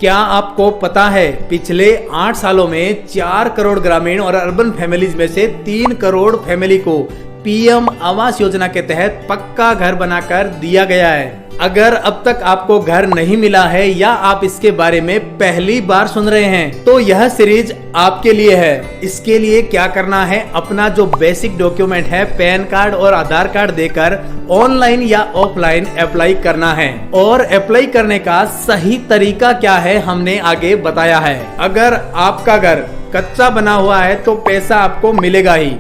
क्या आपको पता है पिछले 8 सालों में 4 करोड़ ग्रामीण और अर्बन फैमिलीज में से 3 करोड़ फैमिली को पीएम आवास योजना के तहत पक्का घर बनाकर दिया गया है। अगर अब तक आपको घर नहीं मिला है या आप इसके बारे में पहली बार सुन रहे हैं तो यह सीरीज आपके लिए है। इसके लिए क्या करना है, अपना जो बेसिक डॉक्यूमेंट है पैन कार्ड और आधार कार्ड देकर ऑनलाइन या ऑफलाइन अप्लाई करना है और अप्लाई करने का सही तरीका क्या है हमने आगे बताया है। अगर आपका घर कच्चा बना हुआ है तो पैसा आपको मिलेगा ही,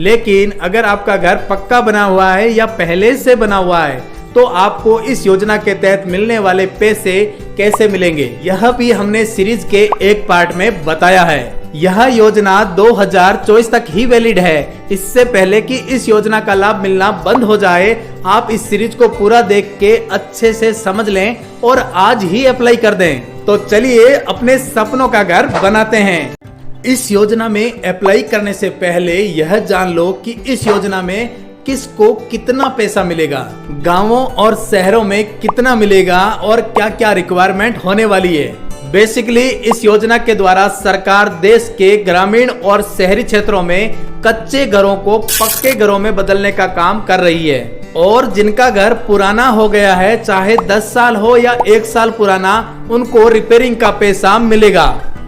लेकिन अगर आपका घर पक्का बना हुआ है या पहले से बना हुआ है तो आपको इस योजना के तहत मिलने वाले पैसे कैसे मिलेंगे, यह भी हमने सीरीज के एक पार्ट में बताया है। यह योजना 2024 तक ही वैलिड है। इससे पहले कि इस योजना का लाभ मिलना बंद हो जाए, आप इस सीरीज को पूरा देख के अच्छे से समझ लें और आज ही अप्लाई कर दें। तो चलिए अपने सपनों का घर बनाते हैं। इस योजना में अप्लाई करने से पहले यह जान लो कि इस योजना में किसको कितना पैसा मिलेगा, गांवों और शहरों में कितना मिलेगा और क्या क्या रिक्वायरमेंट होने वाली है। बेसिकली इस योजना के द्वारा सरकार देश के ग्रामीण और शहरी क्षेत्रों में कच्चे घरों को पक्के घरों में बदलने का काम कर रही है और जिनका घर पुराना हो गया है, चाहे 10 साल हो या 1 साल पुराना, उनको रिपेयरिंग का पैसा मिलेगा।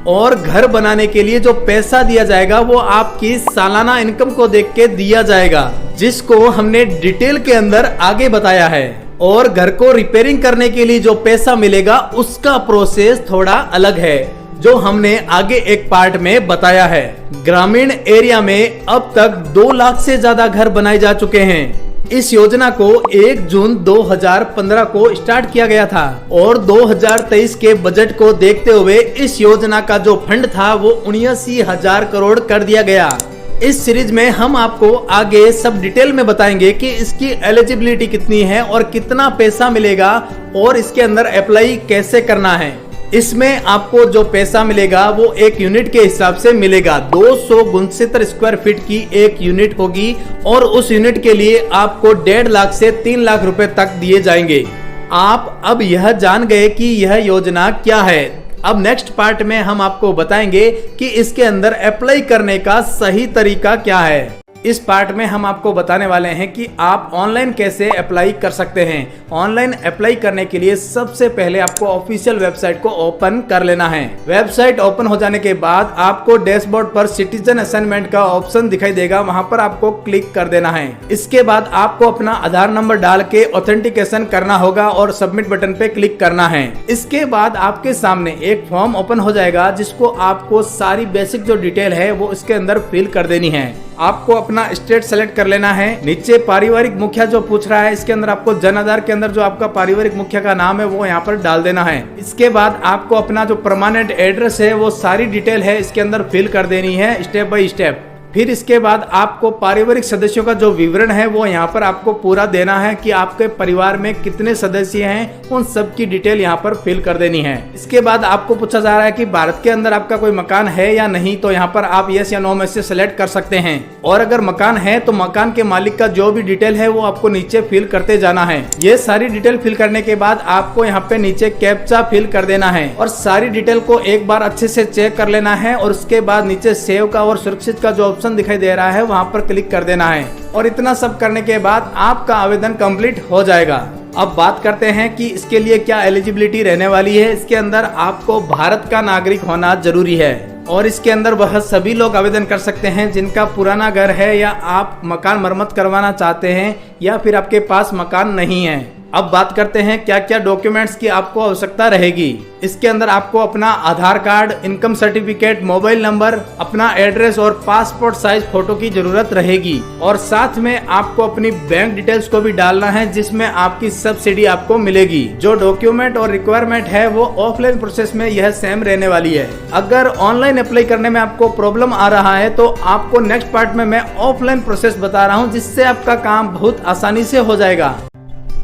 और घर बनाने के लिए जो पैसा दिया जाएगा वो आपकी सालाना इनकम को देख के दिया जाएगा, जिसको हमने डिटेल के अंदर आगे बताया है। और घर को रिपेयरिंग करने के लिए जो पैसा मिलेगा उसका प्रोसेस थोड़ा अलग है, जो हमने आगे एक पार्ट में बताया है। ग्रामीण एरिया में अब तक 2 लाख से ज्यादा घर बनाए जा चुके हैं। इस योजना को 1 जून 2015 को स्टार्ट किया गया था और 2023 के बजट को देखते हुए इस योजना का जो फंड था वो 79,000 करोड़ कर दिया गया। इस सीरीज में हम आपको आगे सब डिटेल में बताएंगे कि इसकी एलिजिबिलिटी कितनी है और कितना पैसा मिलेगा और इसके अंदर अप्लाई कैसे करना है। इसमें आपको जो पैसा मिलेगा वो एक यूनिट के हिसाब से मिलेगा। 269 स्क्वायर फीट की एक यूनिट होगी और उस यूनिट के लिए आपको 1.5 लाख से 3 लाख रुपए तक दिए जाएंगे। आप अब यह जान गए कि यह योजना क्या है। अब नेक्स्ट पार्ट में हम आपको बताएंगे कि इसके अंदर अप्लाई करने का सही तरीका क्या है। इस पार्ट में हम आपको बताने वाले हैं कि आप ऑनलाइन कैसे अप्लाई कर सकते हैं। ऑनलाइन अप्लाई करने के लिए सबसे पहले आपको ऑफिशियल वेबसाइट को ओपन कर लेना है। वेबसाइट ओपन हो जाने के बाद आपको डैशबोर्ड पर सिटीजन असाइनमेंट का ऑप्शन दिखाई देगा, वहां पर आपको क्लिक कर देना है। इसके बाद आपको अपना आधार नंबर डाल के ऑथेंटिकेशन करना होगा और सबमिट बटन पे क्लिक करना है। इसके बाद आपके सामने एक फॉर्म ओपन हो जाएगा, जिसको आपको सारी बेसिक जो डिटेल है वो इसके अंदर फिल कर देनी है। आपको अपना स्टेट सेलेक्ट कर लेना है। नीचे पारिवारिक मुखिया जो पूछ रहा है, इसके अंदर आपको जन आधार के अंदर जो आपका पारिवारिक मुखिया का नाम है वो यहाँ पर डाल देना है। इसके बाद आपको अपना जो परमानेंट एड्रेस है वो सारी डिटेल है इसके अंदर फिल कर देनी है स्टेप बाय स्टेप। फिर इसके बाद आपको पारिवारिक सदस्यों का जो विवरण है वो यहाँ पर आपको पूरा देना है कि आपके परिवार में कितने सदस्य हैं, उन सब की डिटेल यहाँ पर फिल कर देनी है। इसके बाद आपको पूछा जा रहा है कि भारत के अंदर आपका कोई मकान है या नहीं, तो यहाँ पर आप यस या नो में से सिलेक्ट कर सकते हैं। और अगर मकान है तो मकान के मालिक का जो भी डिटेल है वो आपको नीचे फिल करते जाना है। ये सारी डिटेल फिल करने के बाद आपको यहाँ पे नीचे कैप्चा फिल कर देना है और सारी डिटेल को एक बार अच्छे से चेक कर लेना है और उसके बाद नीचे सेव का और सुरक्षित का जो ऑप्शन दिखाई दे रहा है वहां पर क्लिक कर देना है। और इतना सब करने के बाद आपका आवेदन कंप्लीट हो जाएगा। अब बात करते हैं कि इसके लिए क्या एलिजिबिलिटी रहने वाली है। इसके अंदर आपको भारत का नागरिक होना जरूरी है और इसके अंदर वह सभी लोग आवेदन कर सकते हैं जिनका पुराना घर है या आप मकान मरम्मत करवाना चाहते हैं या फिर आपके पास मकान नहीं है। अब बात करते हैं क्या क्या डॉक्यूमेंट्स की आपको आवश्यकता रहेगी। इसके अंदर आपको अपना Aadhaar card, income certificate, mobile number, अपना एड्रेस और पासपोर्ट साइज फोटो की जरूरत रहेगी। और साथ में आपको अपनी बैंक डिटेल्स को भी डालना है, जिसमें आपकी सब्सिडी आपको मिलेगी। जो डॉक्यूमेंट और रिक्वायरमेंट है वो ऑफलाइन प्रोसेस में यह सेम रहने वाली है। अगर ऑनलाइन अप्लाई करने में आपको प्रॉब्लम आ रहा है तो आपको नेक्स्ट पार्ट में मैं ऑफलाइन प्रोसेस बता रहा हूँ, जिससे आपका काम बहुत आसानी से हो जाएगा।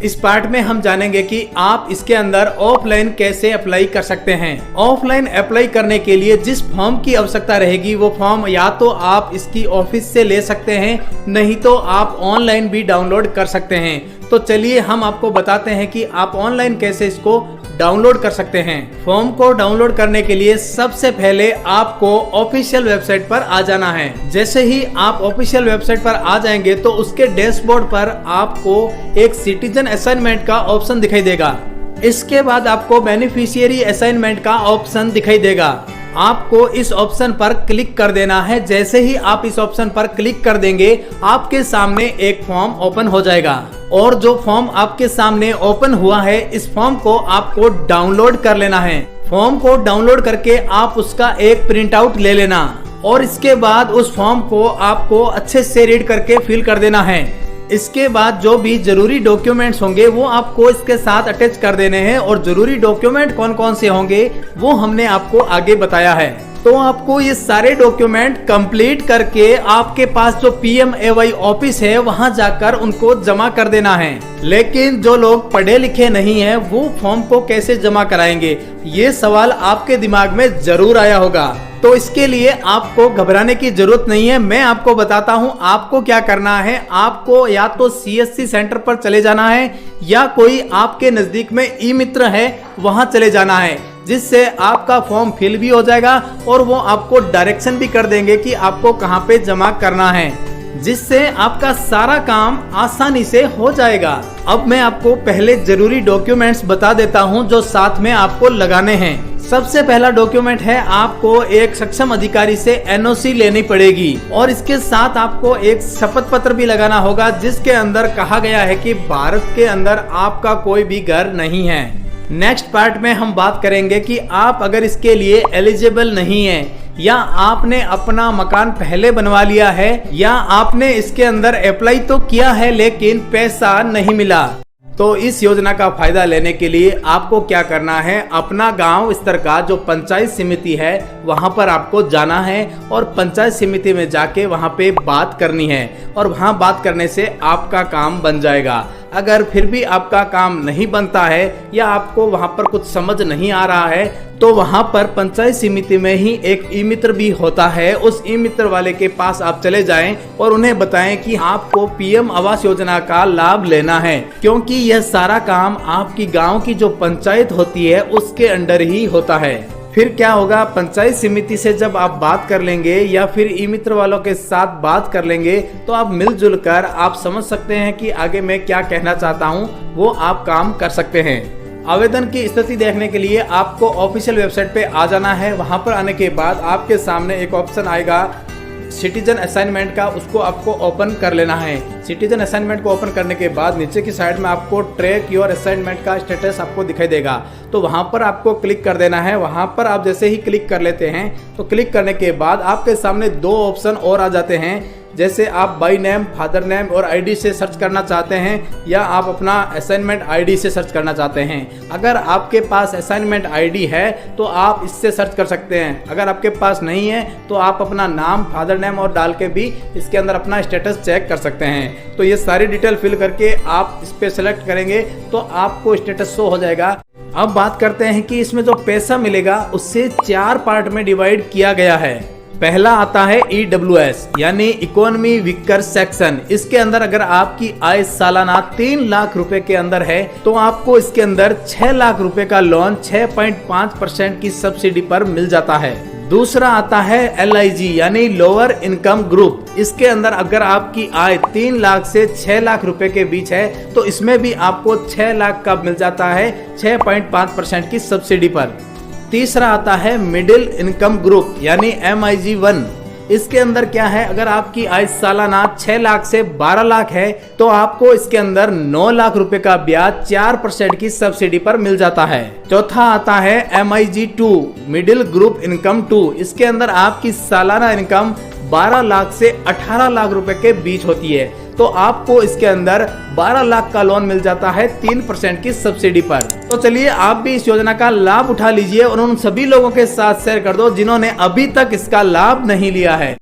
इस पार्ट में हम जानेंगे कि आप इसके अंदर ऑफलाइन कैसे अप्लाई कर सकते हैं। ऑफलाइन अप्लाई करने के लिए जिस फॉर्म की आवश्यकता रहेगी वो फॉर्म या तो आप इसकी ऑफिस से ले सकते हैं, नहीं तो आप ऑनलाइन भी डाउनलोड कर सकते हैं। तो चलिए हम आपको बताते हैं कि आप ऑनलाइन कैसे इसको डाउनलोड कर सकते हैं। फॉर्म को डाउनलोड करने के लिए सबसे पहले आपको ऑफिशियल वेबसाइट पर आ जाना है। जैसे ही आप ऑफिशियल वेबसाइट पर आ जाएंगे तो उसके डैशबोर्ड पर आपको एक सिटीजन असाइनमेंट का ऑप्शन दिखाई देगा। इसके बाद आपको बेनिफिशियरी असाइनमेंट का ऑप्शन दिखाई देगा। आपको इस ऑप्शन पर क्लिक कर देना है। जैसे ही आप इस ऑप्शन पर क्लिक कर देंगे आपके सामने एक फॉर्म ओपन हो जाएगा और जो फॉर्म आपके सामने ओपन हुआ है इस फॉर्म को आपको डाउनलोड कर लेना है। फॉर्म को डाउनलोड करके आप उसका एक प्रिंट आउट ले लेना और इसके बाद उस फॉर्म को आपको अच्छे से रीड करके फिल कर देना है। इसके बाद जो भी जरूरी डॉक्यूमेंट्स होंगे वो आपको इसके साथ अटैच कर देने हैं और जरूरी डॉक्यूमेंट कौन कौन से होंगे वो हमने आपको आगे बताया है। तो आपको ये सारे डॉक्यूमेंट कंप्लीट करके आपके पास जो PMAY ऑफिस है वहां जाकर उनको जमा कर देना है। लेकिन जो लोग पढ़े लिखे नहीं हैं वो फॉर्म को कैसे जमा कराएंगे, ये सवाल आपके दिमाग में जरूर आया होगा। तो इसके लिए आपको घबराने की जरूरत नहीं है, मैं आपको बताता हूं आपको क्या करना है। आपको या तो CSC सेंटर पर चले जाना है या कोई आपके नजदीक में ई-मित्र है वहां चले जाना है, जिससे आपका फॉर्म फिल भी हो जाएगा और वो आपको डायरेक्शन भी कर देंगे कि आपको कहां पे जमा करना है, जिससे आपका सारा काम आसानी से हो जाएगा। अब मैं आपको पहले जरूरी डॉक्यूमेंट्स बता देता हूं जो साथ में आपको लगाने हैं। सबसे पहला डॉक्यूमेंट है आपको एक सक्षम अधिकारी से NOC लेनी पड़ेगी और इसके साथ आपको एक शपथ पत्र भी लगाना होगा जिसके अंदर कहा गया है कि भारत के अंदर आपका कोई भी घर नहीं है। नेक्स्ट पार्ट में हम बात करेंगे कि आप अगर इसके लिए एलिजिबल नहीं है या आपने अपना मकान पहले बनवा लिया है या आपने इसके अंदर अप्लाई तो किया है लेकिन पैसा नहीं मिला, तो इस योजना का फायदा लेने के लिए आपको क्या करना है, अपना गांव स्तर का जो पंचायत समिति है वहां पर आपको जाना है और पंचायत समिति में जाके वहां पे बात करनी है और वहां बात करने से आपका काम बन जाएगा। अगर फिर भी आपका काम नहीं बनता है या आपको वहां पर कुछ समझ नहीं आ रहा है तो वहां पर पंचायत समिति में ही एक ई-मित्र भी होता है। उस ई-मित्र वाले के पास आप चले जाएं और उन्हें बताएं कि आपको PM आवास योजना का लाभ लेना है, क्योंकि यह सारा काम आपकी गांव की जो पंचायत होती है उसके अंडर ही होता है। फिर क्या होगा, पंचायत समिति से जब आप बात कर लेंगे या फिर ई-मित्र वालों के साथ बात कर लेंगे तो आप मिलजुल कर आप समझ सकते हैं कि आगे मैं क्या कहना चाहता हूं, वो आप काम कर सकते हैं। आवेदन की स्थिति देखने के लिए आपको ऑफिशियल वेबसाइट पे आ जाना है। वहां पर आने के बाद आपके सामने एक ऑप्शन आएगा सिटीजन असाइनमेंट का, उसको आपको ओपन कर लेना है। सिटीजन असाइनमेंट को ओपन करने के बाद नीचे की साइड में आपको ट्रैक योर असाइनमेंट का स्टेटस आपको दिखाई देगा, तो वहां पर आपको क्लिक कर देना है। वहां पर आप जैसे ही क्लिक कर लेते हैं तो क्लिक करने के बाद आपके सामने दो ऑप्शन और आ जाते हैं। जैसे आप बाई नेम, फादर नेम और ID से सर्च करना चाहते हैं या आप अपना असाइनमेंट ID से सर्च करना चाहते हैं। अगर आपके पास असाइनमेंट ID है तो आप इससे सर्च कर सकते हैं, अगर आपके पास नहीं है तो आप अपना नाम, फादर नेम और डाल के भी इसके अंदर अपना स्टेटस चेक कर सकते हैं। तो ये सारी डिटेल फिल करके आप इस पर सेलेक्ट करेंगे तो आपको स्टेटस शो हो जाएगा। अब बात करते हैं कि इसमें जो पैसा मिलेगा उससे 4 पार्ट में डिवाइड किया गया है। पहला आता है EWS यानी इकोनॉमी वीकर सेक्शन। इसके अंदर अगर आपकी आय सालाना 3 लाख रुपए के अंदर है तो आपको इसके अंदर 6 लाख रुपए का लोन 6.5% की सब्सिडी पर मिल जाता है। दूसरा आता है LIG यानी लोअर इनकम ग्रुप। इसके अंदर अगर आपकी आय 3 लाख से 6 लाख रुपए के बीच है तो इसमें भी आपको 6 लाख का मिल जाता है 6.5% की सब्सिडी पर। तीसरा आता है मिडिल इनकम ग्रुप यानी MIG1। इसके अंदर क्या है, अगर आपकी आय सालाना 6 लाख से 12 लाख है तो आपको इसके अंदर 9 लाख रुपए का ब्याज 4% की सब्सिडी पर मिल जाता है। चौथा आता है MIG2 मिडिल ग्रुप इनकम 2। इसके अंदर आपकी सालाना इनकम 12 लाख से 18 लाख रुपए के बीच होती है तो आपको इसके अंदर 12 लाख का लोन मिल जाता है 3% की सब्सिडी पर। तो चलिए आप भी इस योजना का लाभ उठा लीजिए और उन सभी लोगों के साथ शेयर कर दो जिन्होंने अभी तक इसका लाभ नहीं लिया है।